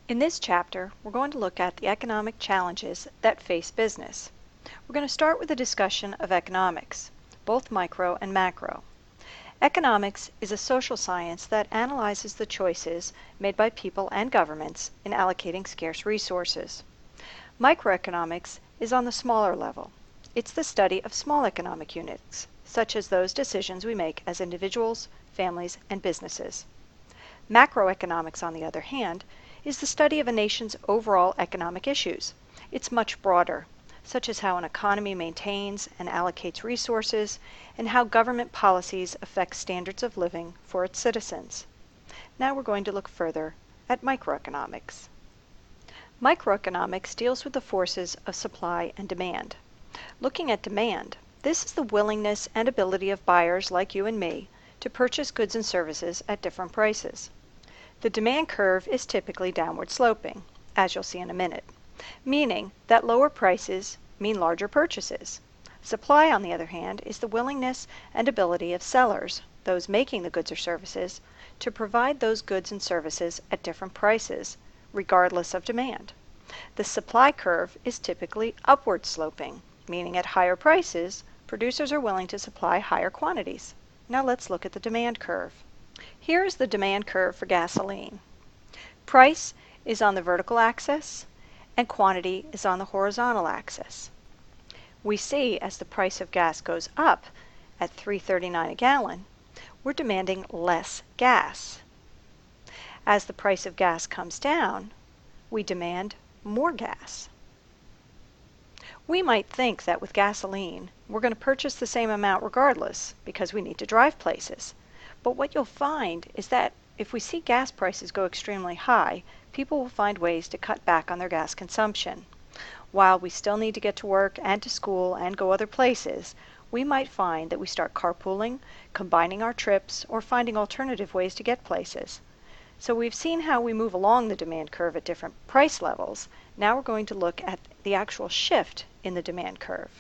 In this chapter, we're going to look at the economic challenges that face business. We're going to start with a discussion of economics, both micro and macro. Economics is a social science that analyzes the choices made by people and governments in allocating scarce resources. Microeconomics is on the smaller level. It's the study of small economic units, such as those decisions we make as individuals, families, and businesses. Macroeconomics, on the other hand, is the study of a nation's overall economic issues. It's much broader, such as how an economy maintains and allocates resources, and how government policies affect standards of living for its citizens. Now we're going to look further at microeconomics. Microeconomics deals with the forces of supply and demand. Looking at demand, this is the willingness and ability of buyers like you and me to purchase goods and services at different prices. The demand curve is typically downward sloping, as you'll see in a minute, meaning that lower prices mean larger purchases. Supply, on the other hand, is the willingness and ability of sellers, those making the goods or services, to provide those goods and services at different prices, regardless of demand. The supply curve is typically upward sloping, meaning at higher prices, producers are willing to supply higher quantities. Now let's look at the demand curve. Here is the demand curve for gasoline. Price is on the vertical axis and quantity is on the horizontal axis. We see as the price of gas goes up at $3.39 a gallon, we're demanding less gas. As the price of gas comes down, we demand more gas. We might think that with gasoline, we're going to purchase the same amount regardless because we need to drive places. But what you'll find is that if we see gas prices go extremely high, people will find ways to cut back on their gas consumption. While we still need to get to work and to school and go other places, we might find that we start carpooling, combining our trips, or finding alternative ways to get places. So we've seen how we move along the demand curve at different price levels. Now we're going to look at the actual shift in the demand curve.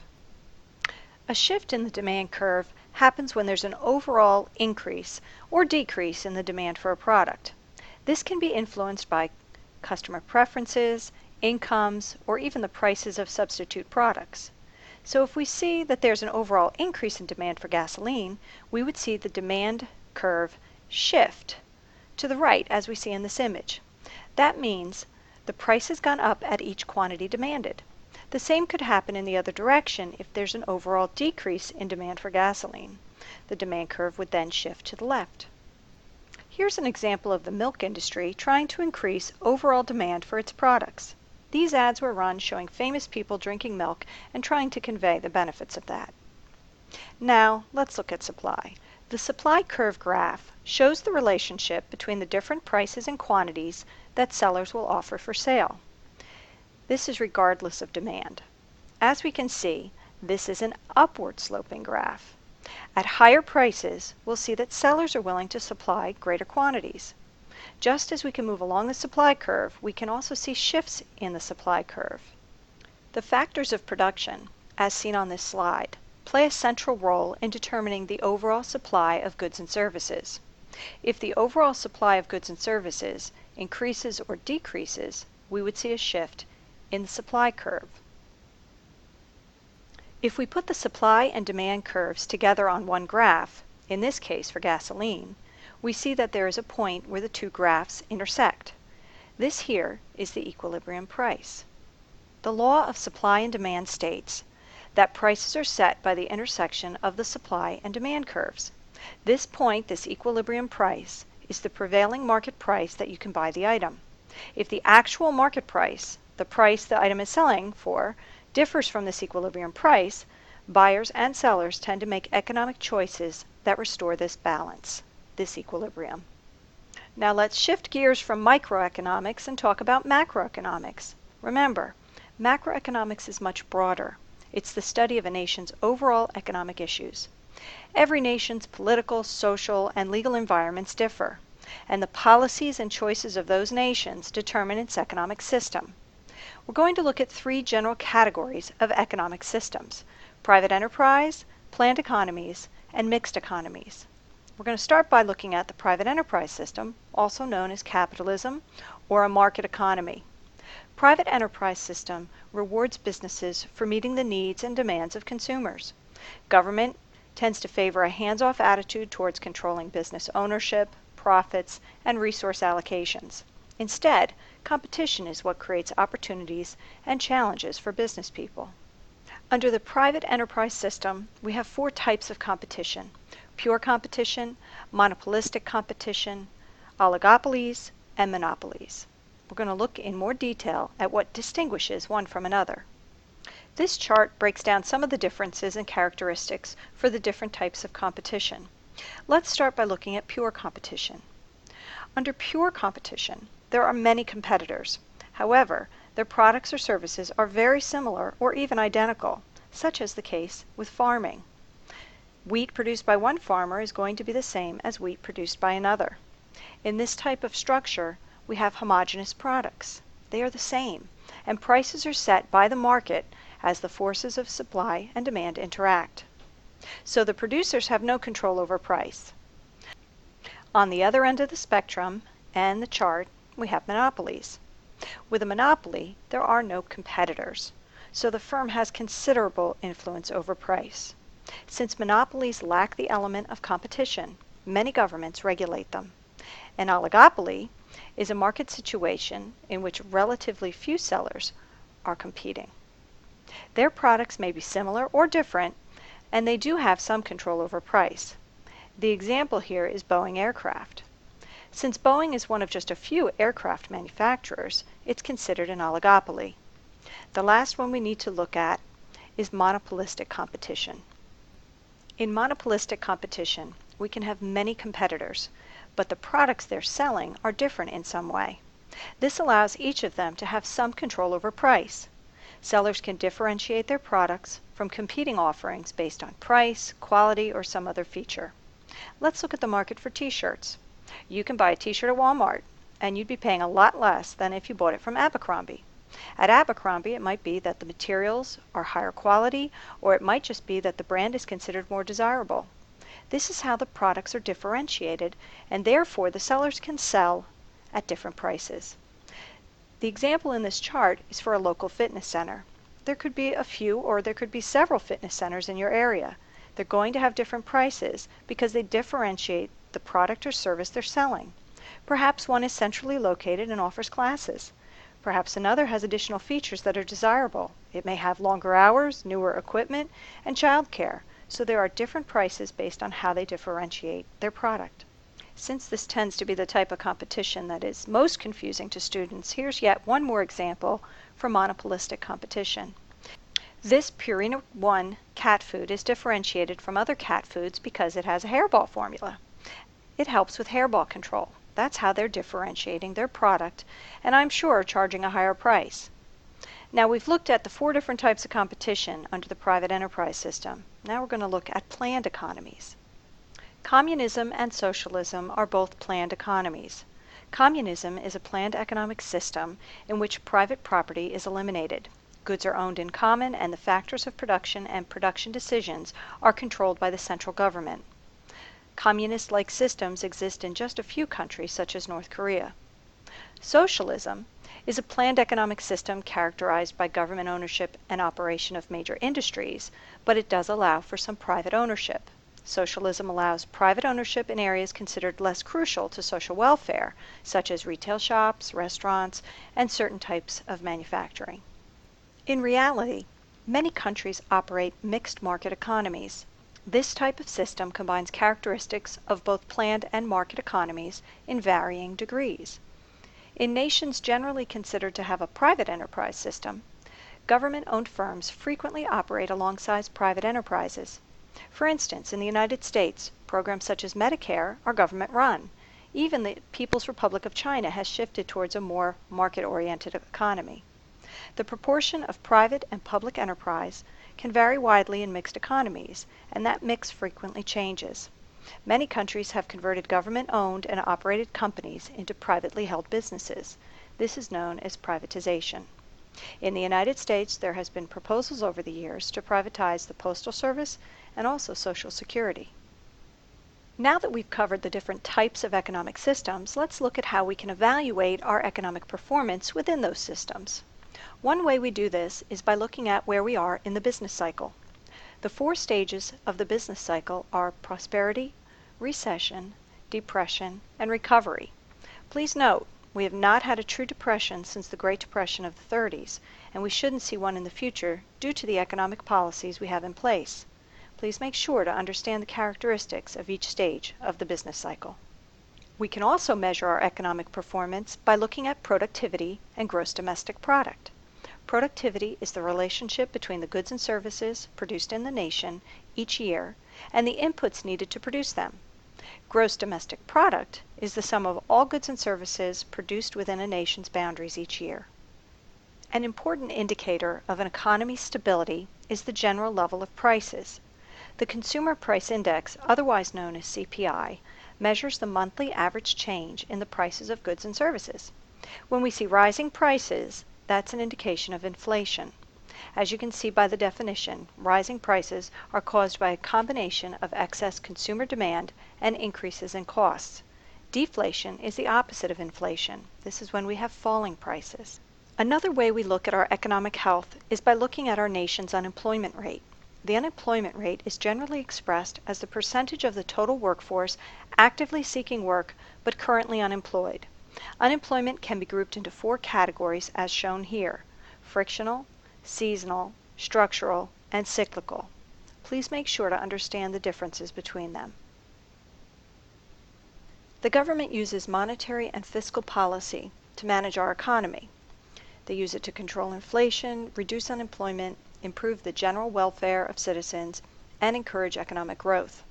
A shift in the demand curve happens when there's an overall increase or decrease in the demand for a product. This can be influenced by customer preferences, incomes, or even the prices of substitute products. So if we see that there's an overall increase in demand for gasoline, we would see the demand curve shift to the right, as we see in this image. That means the price has gone up at each quantity demanded. The same could happen in the other direction if there's an overall decrease in demand for gasoline. The demand curve would then shift to the left. Here's an example of the milk industry trying to increase overall demand for its products. These ads were run showing famous people drinking milk and trying to convey the benefits of that. Now, let's look at supply. The supply curve graph shows the relationship between the different prices and quantities that sellers will offer for sale. This is regardless of demand. As we can see, this is an upward sloping graph. At higher prices, we'll see that sellers are willing to supply greater quantities. Just as we can move along the supply curve, we can also see shifts in the supply curve. The factors of production, as seen on this slide, play a central role in determining the overall supply of goods and services. If the overall supply of goods and services increases or decreases, we would see a shift in the supply curve. If we put the supply and demand curves together on one graph, in this case for gasoline, we see that there is a point where the two graphs intersect. This here is the equilibrium price. The law of supply and demand states that prices are set by the intersection of the supply and demand curves. This point, this equilibrium price, is the prevailing market price that you can buy the item. If the actual market price, the price the item is selling for, differs from this equilibrium price, buyers and sellers tend to make economic choices that restore this balance, this equilibrium. Now let's shift gears from microeconomics and talk about macroeconomics. Remember, macroeconomics is much broader. It's the study of a nation's overall economic issues. Every nation's political, social, and legal environments differ, and the policies and choices of those nations determine its economic system. We're going to look at three general categories of economic systems: private enterprise, planned economies, and mixed economies. We're going to start by looking at the private enterprise system, also known as capitalism or a market economy. Private enterprise system rewards businesses for meeting the needs and demands of consumers. Government tends to favor a hands-off attitude towards controlling business ownership, profits, and resource allocations. Instead, competition is what creates opportunities and challenges for business people. Under the private enterprise system, we have four types of competition: pure competition, monopolistic competition, oligopolies, and monopolies. We're going to look in more detail at what distinguishes one from another. This chart breaks down some of the differences and characteristics for the different types of competition. Let's start by looking at pure competition. Under pure competition, there are many competitors. However, their products or services are very similar or even identical, such as the case with farming. Wheat produced by one farmer is going to be the same as wheat produced by another. In this type of structure, we have homogeneous products. They are the same, and prices are set by the market as the forces of supply and demand interact. So the producers have no control over price. On the other end of the spectrum and the chart, we have monopolies. With a monopoly, there are no competitors, so the firm has considerable influence over price. Since monopolies lack the element of competition, many governments regulate them. An oligopoly is a market situation in which relatively few sellers are competing. Their products may be similar or different, and they do have some control over price. The example here is Boeing Aircraft. Since Boeing is one of just a few aircraft manufacturers, it's considered an oligopoly. The last one we need to look at is monopolistic competition. In monopolistic competition, we can have many competitors, but the products they're selling are different in some way. This allows each of them to have some control over price. Sellers can differentiate their products from competing offerings based on price, quality, or some other feature. Let's look at the market for t-shirts. You can buy a t-shirt at Walmart, and you'd be paying a lot less than if you bought it from Abercrombie. At Abercrombie, it might be that the materials are higher quality, or it might just be that the brand is considered more desirable. This is how the products are differentiated, and therefore the sellers can sell at different prices. The example in this chart is for a local fitness center. There could be a few or there could be several fitness centers in your area. They're going to have different prices because they differentiate the product or service they're selling. Perhaps one is centrally located and offers classes. Perhaps another has additional features that are desirable. It may have longer hours, newer equipment, and childcare, so there are different prices based on how they differentiate their product. Since this tends to be the type of competition that is most confusing to students, here's yet one more example for monopolistic competition. This Purina One cat food is differentiated from other cat foods because it has a hairball formula. It helps with hairball control. That's how they're differentiating their product, and I'm sure charging a higher price. Now we've looked at the four different types of competition under the private enterprise system. Now we're going to look at planned economies. Communism and socialism are both planned economies. Communism is a planned economic system in which private property is eliminated. Goods are owned in common, and the factors of production and production decisions are controlled by the central government. Communist-like systems exist in just a few countries, such as North Korea. Socialism is a planned economic system characterized by government ownership and operation of major industries, but it does allow for some private ownership. Socialism allows private ownership in areas considered less crucial to social welfare, such as retail shops, restaurants, and certain types of manufacturing. In reality, many countries operate mixed market economies. This type of system combines characteristics of both planned and market economies in varying degrees. In nations generally considered to have a private enterprise system, government-owned firms frequently operate alongside private enterprises. For instance, in the United States, programs such as Medicare are government-run. Even the People's Republic of China has shifted towards a more market-oriented economy. The proportion of private and public enterprise can vary widely in mixed economies, and that mix frequently changes. Many countries have converted government-owned and operated companies into privately held businesses. This is known as privatization. In the United States, there has been proposals over the years to privatize the Postal Service and also Social Security. Now that we've covered the different types of economic systems, let's look at how we can evaluate our economic performance within those systems. One way we do this is by looking at where we are in the business cycle. The 4 stages of the business cycle are prosperity, recession, depression, and recovery. Please note, we have not had a true depression since the Great Depression of the 30s, and we shouldn't see one in the future due to the economic policies we have in place. Please make sure to understand the characteristics of each stage of the business cycle. We can also measure our economic performance by looking at productivity and gross domestic product. Productivity is the relationship between the goods and services produced in the nation each year and the inputs needed to produce them. Gross domestic product is the sum of all goods and services produced within a nation's boundaries each year. An important indicator of an economy's stability is the general level of prices. The Consumer Price Index, otherwise known as CPI, measures the monthly average change in the prices of goods and services. When we see rising prices, that's an indication of inflation. As you can see by the definition, rising prices are caused by a combination of excess consumer demand and increases in costs. Deflation is the opposite of inflation. This is when we have falling prices. Another way we look at our economic health is by looking at our nation's unemployment rate. The unemployment rate is generally expressed as the percentage of the total workforce actively seeking work but currently unemployed. Unemployment can be grouped into 4 categories as shown here: frictional, seasonal, structural, and cyclical. Please make sure to understand the differences between them. The government uses monetary and fiscal policy to manage our economy. They use it to control inflation, reduce unemployment, improve the general welfare of citizens, and encourage economic growth.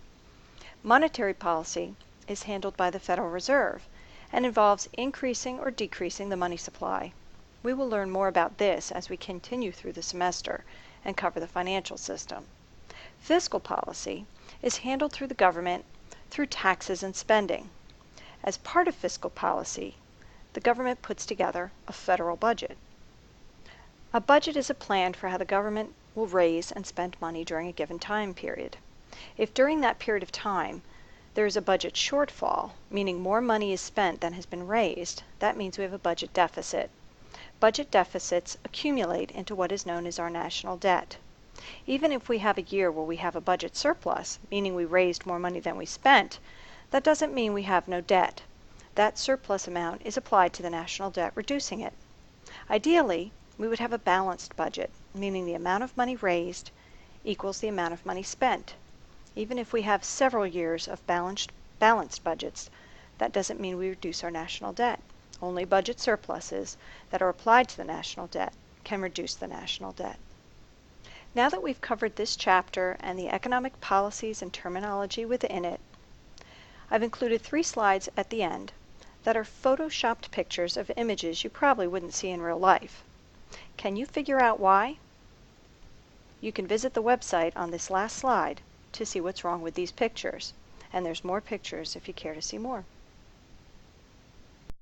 Monetary policy is handled by the Federal Reserve and involves increasing or decreasing the money supply. We will learn more about this as we continue through the semester and cover the financial system. Fiscal policy is handled through the government through taxes and spending. As part of fiscal policy, the government puts together a federal budget. A budget is a plan for how the government will raise and spend money during a given time period. If during that period of time there is a budget shortfall, meaning more money is spent than has been raised, that means we have a budget deficit. Budget deficits accumulate into what is known as our national debt. Even if we have a year where we have a budget surplus, meaning we raised more money than we spent, that doesn't mean we have no debt. That surplus amount is applied to the national debt, reducing it. Ideally, we would have a balanced budget, meaning the amount of money raised equals the amount of money spent. Even if we have several years of balanced budgets, that doesn't mean we reduce our national debt. Only budget surpluses that are applied to the national debt can reduce the national debt. Now that we've covered this chapter and the economic policies and terminology within it, I've included 3 slides at the end that are photoshopped pictures of images you probably wouldn't see in real life. Can you figure out why? You can visit the website on this last slide to see what's wrong with these pictures, and there's more pictures if you care to see more.